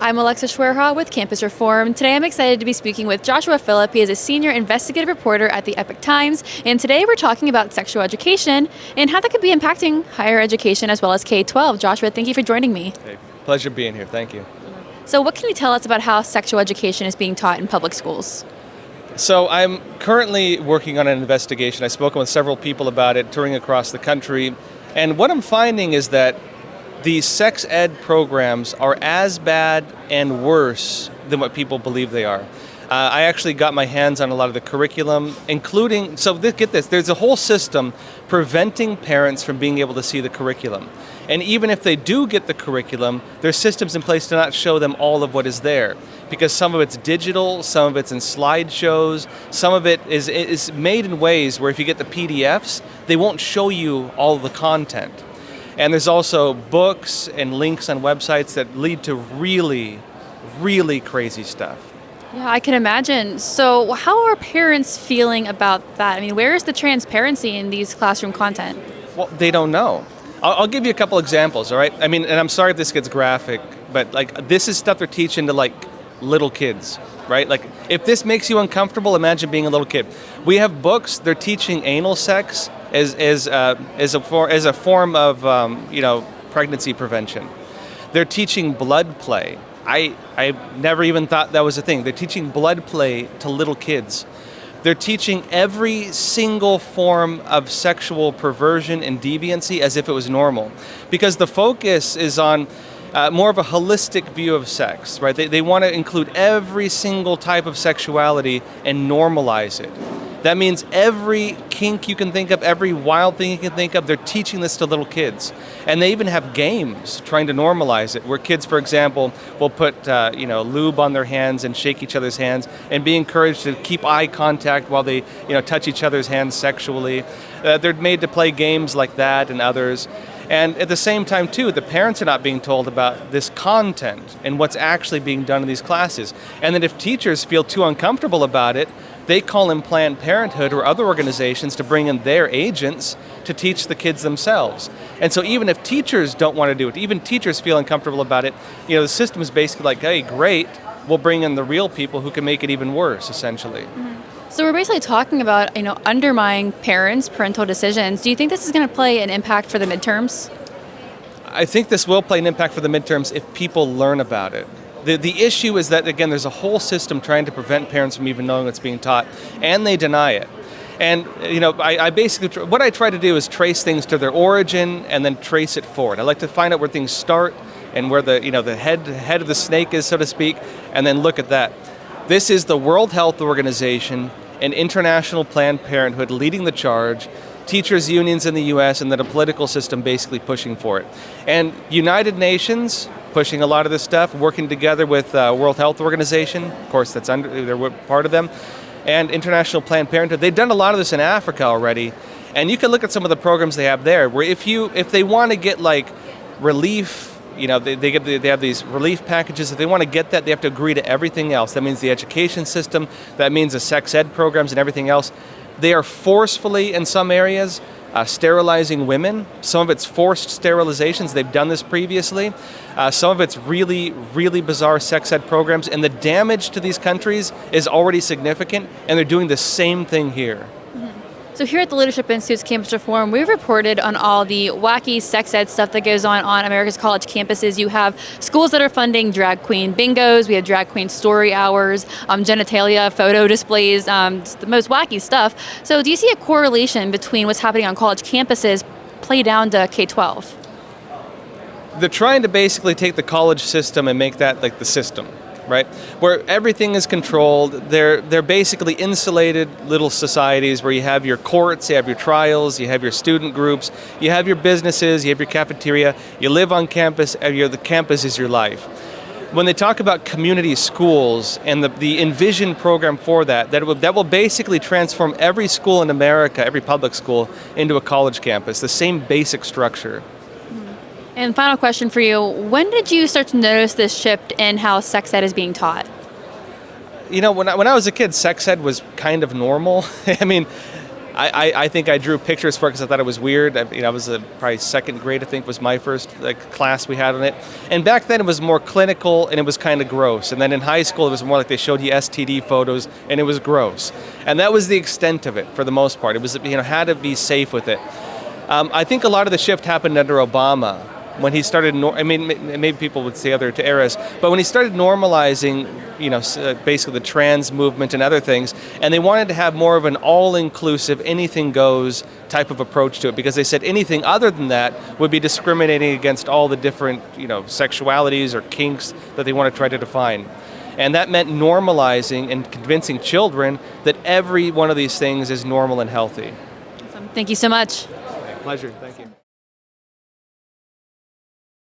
I'm Alexa Schwerha with Campus Reform. Today I'm excited to be speaking with Joshua Philipp. He is a senior investigative reporter at the Epoch Times, and today we're talking about sexual education and how that could be impacting higher education as well as K-12. Joshua, thank you for joining me. Hey, pleasure being here. Thank you. So what can you tell us about how sexual education is being taught in public schools? So I'm currently working on an investigation. I've spoken with several people about it, touring across the country, and what I'm finding is that the sex ed programs are as bad and worse than what people believe they are. I actually got my hands on a lot of the curriculum, including, get this, there's a whole system preventing parents from being able to see the curriculum. And even if they do get the curriculum, there's systems in place to not show them all of what is there. Because some of it's digital, some of it's in slideshows, some of it is made in ways where if you get the PDFs, they won't show you all of the content. And there's also books and links on websites that lead to really, really crazy stuff. Yeah, I can imagine. So how are parents feeling about that? I mean, where is the transparency in these classroom content? Well, they don't know. I'll give you a couple examples, all right? I mean, and I'm sorry if this gets graphic, but like this is stuff they're teaching to like little kids, right? Like if this makes you uncomfortable, imagine being a little kid. We have books, they're teaching anal sex as a form of pregnancy prevention. They're teaching blood play. I never even thought that was a thing. They're teaching blood play to little kids. They're teaching every single form of sexual perversion and deviancy as if it was normal, because the focus is on more of a holistic view of sex, right? They want to include every single type of sexuality and normalize it. That means every kink you can think of, every wild thing you can think of, they're teaching this to little kids. And they even have games trying to normalize it, where kids, for example, will put lube on their hands and shake each other's hands and be encouraged to keep eye contact while they touch each other's hands sexually. They're made to play games like that and others. And at the same time, too, the parents are not being told about this content and what's actually being done in these classes. And then if teachers feel too uncomfortable about it, they call in Planned Parenthood or other organizations to bring in their agents to teach the kids themselves. And so even if teachers don't want to do it, even teachers feel uncomfortable about it, the system is basically like, hey, great, we'll bring in the real people who can make it even worse, essentially. Mm-hmm. So we're basically talking about, undermining parental decisions. Do you think this is going to play an impact for the midterms? I think this will play an impact for the midterms if people learn about it. The issue is that, again, there's a whole system trying to prevent parents from even knowing what's being taught, and they deny it. And, I basically, what I try to do is trace things to their origin and then trace it forward. I like to find out where things start and where the head of the snake is, so to speak, and then look at that. This is the World Health Organization and International Planned Parenthood leading the charge, teachers' unions in the U.S., and then a political system basically pushing for it. And United Nations pushing a lot of this stuff, working together with World Health Organization, of course they're part of them, and International Planned Parenthood. They've done a lot of this in Africa already, and you can look at some of the programs they have there, where if they want to get like relief, they have these relief packages. If they want to get that, they have to agree to everything else. That means the education system, that means the sex ed programs and everything else. They are forcefully, in some areas, sterilizing women. Some of it's forced sterilizations. They've done this previously. Some of it's really, really bizarre sex ed programs. And the damage to these countries is already significant, and they're doing the same thing here. So here at the Leadership Institute's Campus Reform, we've reported on all the wacky sex ed stuff that goes on America's college campuses. You have schools that are funding drag queen bingos, we have drag queen story hours, genitalia photo displays, the most wacky stuff. So do you see a correlation between what's happening on college campuses play down to K-12? They're trying to basically take the college system and make that like the system, right? Where everything is controlled. They're basically insulated little societies where you have your courts, you have your trials, you have your student groups, you have your businesses, you have your cafeteria, you live on campus, and the campus is your life. When they talk about community schools and the Envision program for that will basically transform every school in America, every public school, into a college campus, the same basic structure. And final question for you, when did you start to notice this shift in how sex ed is being taught? When I was a kid, sex ed was kind of normal. I mean, I think I drew pictures for it because I thought it was weird. I was probably second grade, I think, was my first class we had on it. And back then it was more clinical and it was kind of gross. And then in high school it was more like they showed you STD photos and it was gross. And that was the extent of it for the most part. It was, had to be safe with it. I think a lot of the shift happened under Obama when he started, maybe people would say other eras, but when he started normalizing, basically the trans movement and other things, and they wanted to have more of an all-inclusive, anything goes type of approach to it, because they said anything other than that would be discriminating against all the different, sexualities or kinks that they want to try to define. And that meant normalizing and convincing children that every one of these things is normal and healthy. Awesome. Thank you so much. Pleasure. Thank you.